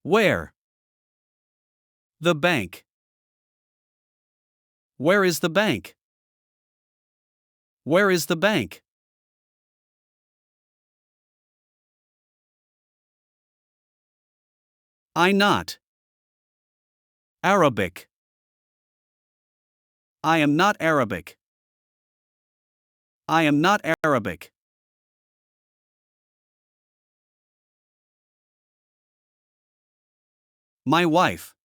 Where? The bank. Where is the bank? Where is the bank? I not. Arabic. I am not Arabic. I am not Arabic. My wife.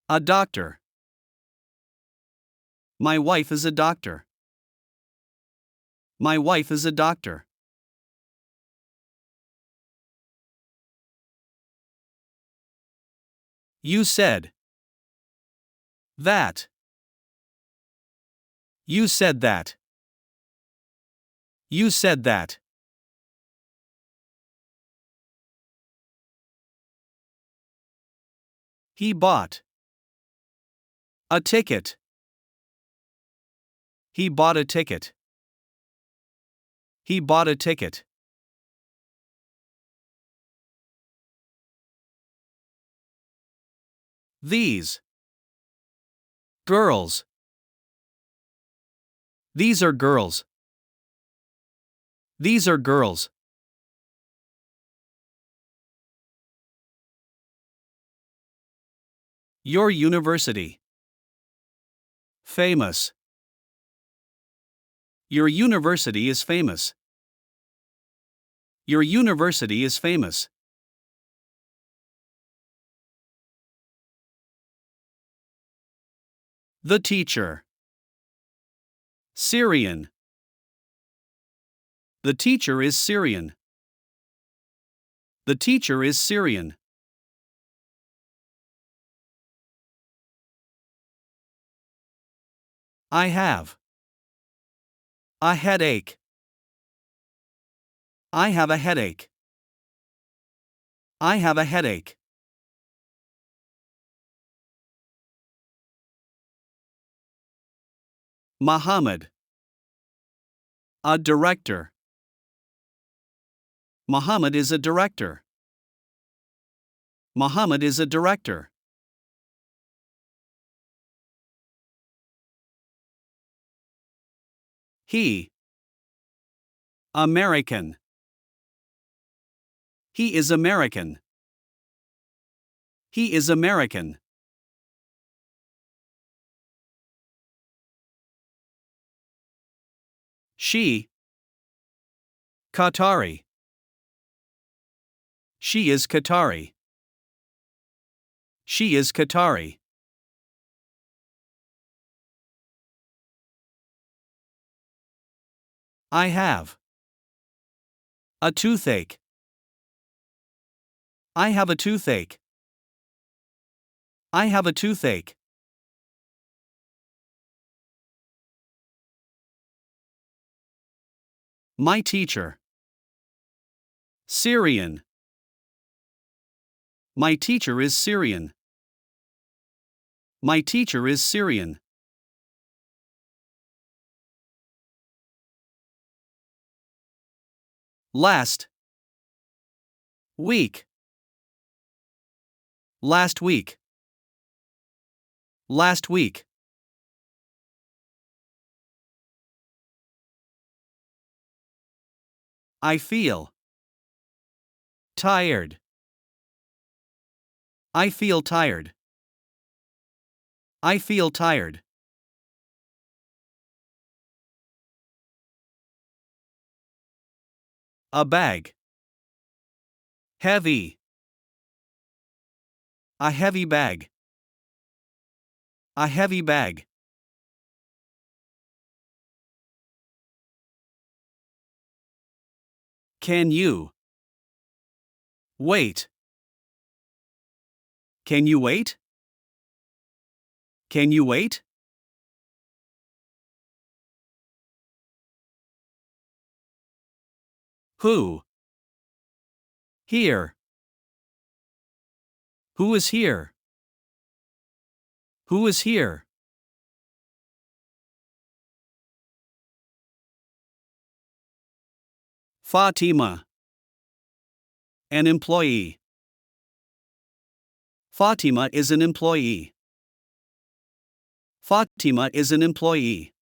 A doctor. My wife is a doctor. My wife is a doctor. You said. That. You said that. You said that. He bought. A ticket. He bought a ticket. He bought a ticket. These. Girls. These are girls. These are girls. Your university. Famous. Your university is famous. Your university is famous. The teacher. Syrian. The teacher is Syrian. The teacher is Syrian. I have. A headache. I have a headache. I have a headache. Muhammad. A director. Muhammad is a director. Muhammad is a director. He. American. He is American. He is American. She. Qatari. She is Qatari. She is Qatari. I have. A toothache. I have a toothache. I have a toothache. My teacher. Syrian. My teacher is Syrian. My teacher is Syrian. Last week. Last week. Last week. I feel tired. I feel tired. I feel tired. A bag. Heavy. A heavy bag. A heavy bag. Can you wait? Can you wait? Can you wait? Who? Here. Who is here? Who is here? Fatima. An employee. Fatima is an employee. Fatima is an employee.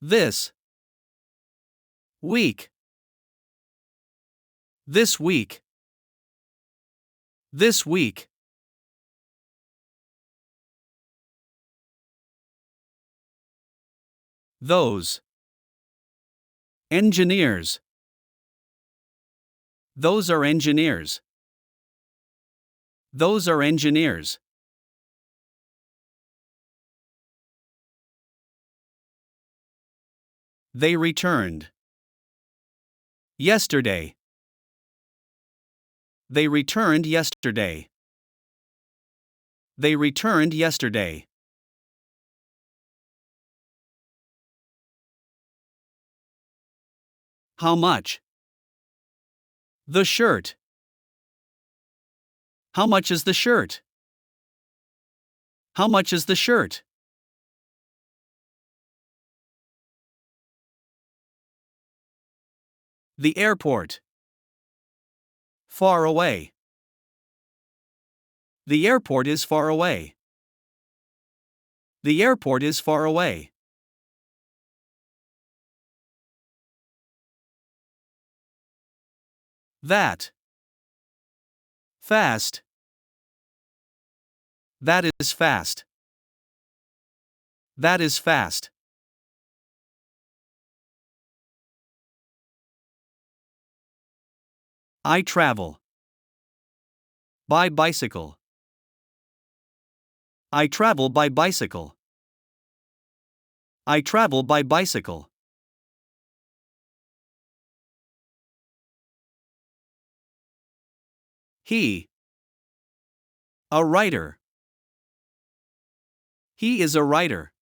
This week. This week. This week. Those engineers. Those are engineers. Those are engineers. They returned yesterday. They returned yesterday. They returned yesterday. How much? The shirt. How much is the shirt? How much is the shirt? The airport. Far away. The airport is far away. The airport is far away. That. Fast. That is fast. That is fast. I travel. By bicycle. I travel by bicycle. I travel by bicycle. He. A writer. He is a writer.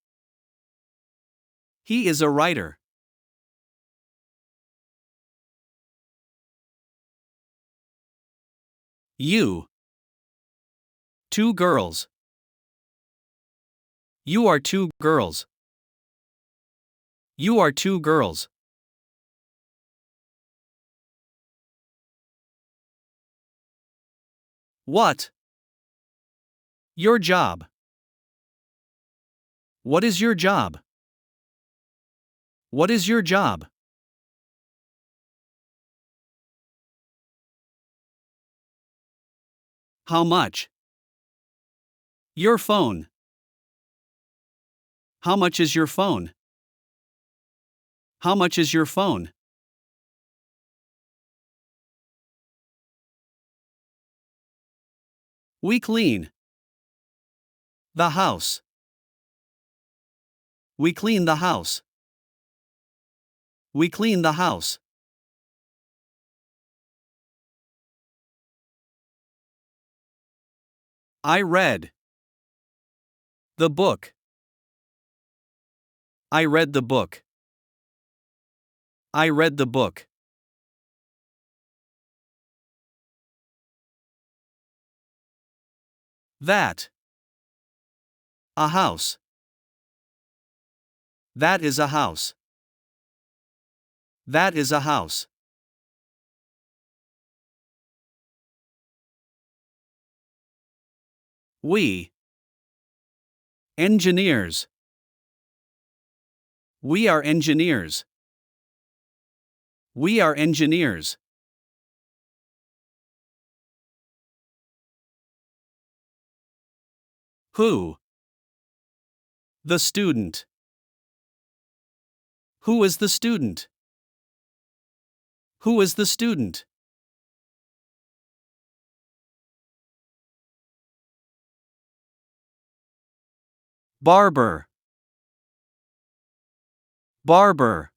He is a writer. You. Two girls. You are two girls. You are two girls. What? Your job. What is your job? What is your job? How much? Your phone. How much is your phone? How much is your phone? We clean the house. We clean the house. We clean the house. I read the book. I read the book. I read the book. That. A house. That is a house. That is a house. We. Engineers. We are engineers. We are engineers. Who? The student. Who is the student? Who is the student? Barber. Barber.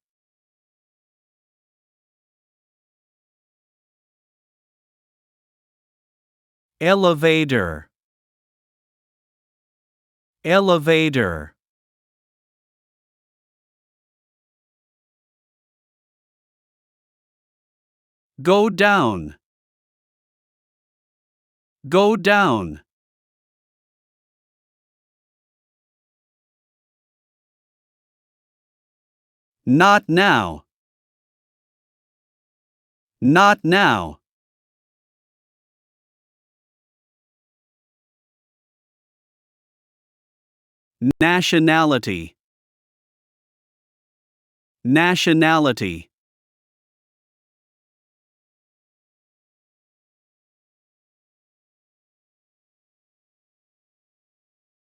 Elevator. Elevator. Go down. Go down. Not now. Not now. Nationality. Nationality.